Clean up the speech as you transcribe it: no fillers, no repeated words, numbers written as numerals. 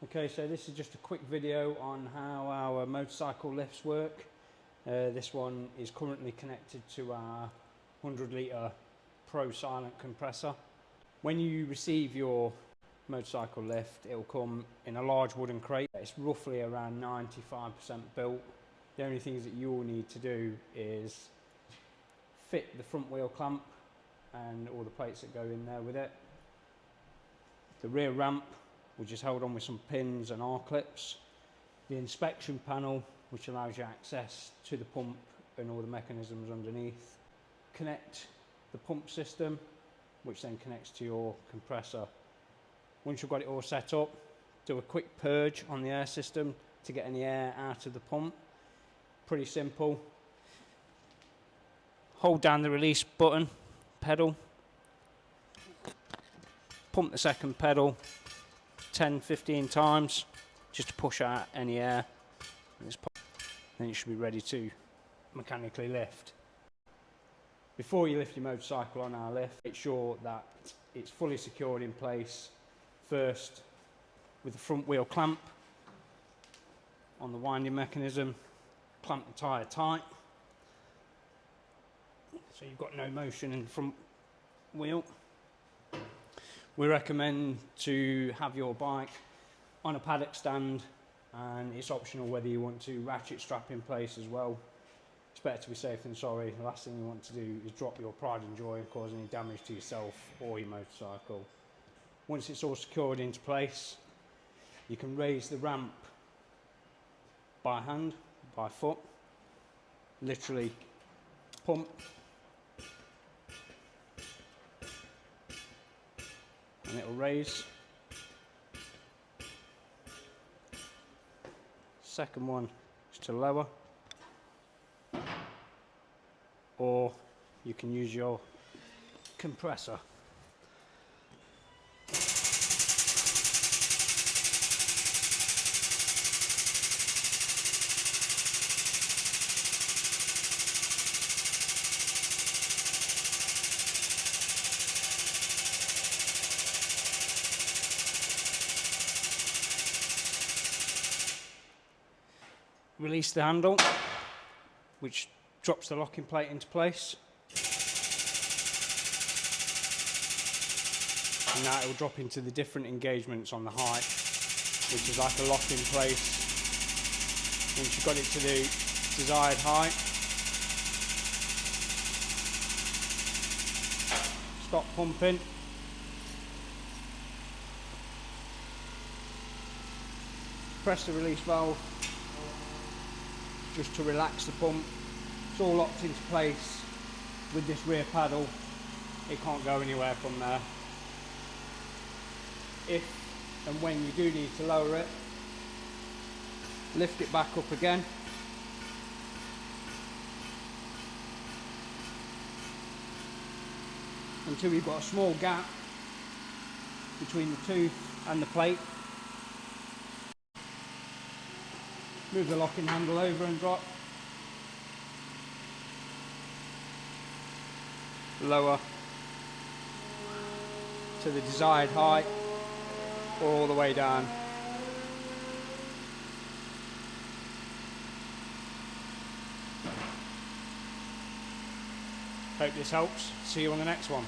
Okay, so this is just a quick video on how our motorcycle lifts work. This one is currently connected to our 100 litre Pro Silent compressor. When you receive your motorcycle lift, it will come in a large wooden crate. It's roughly around 95% built. The only things that you'll need to do is fit the front wheel clamp and all the plates that go in there with it. The rear ramp, which is held on with some pins and R-clips. The inspection panel, which allows you access to the pump and all the mechanisms underneath. Connect the pump system, which then connects to your compressor. Once you've got it all set up, do a quick purge on the air system to get any air out of the pump. Pretty simple. Hold down the release button, pedal. Pump the second pedal 10-15 times just to push out any air. Then you should be ready to mechanically lift. Before you lift your motorcycle on our lift, make sure that it's fully secured in place. First, with the front wheel clamp on the winding mechanism, clamp the tyre tight so you've got no motion in the front wheel. We recommend to have your bike on a paddock stand, and it's optional whether you want to ratchet strap in place as well. It's better to be safe than sorry. The last thing you want to do is drop your pride and joy and cause any damage to yourself or your motorcycle. Once it's all secured into place, you can raise the ramp by hand, by foot, literally pump, and it'll raise. Second one is to lower, or you can use your compressor. Release the handle, which drops the locking plate into place. And now it will drop into the different engagements on the height, which is like a lock in place. Once you've got it to the desired height, stop pumping. Press the release valve just to relax the pump. It's all locked into place with this rear paddle. It can't go anywhere from there. If and when you do need to lower it, lift it back up again. Until you've got a small gap between the tooth and the plate. Move the locking handle over and drop. Lower to the desired height, or all the way down. Hope this helps. See you on the next one.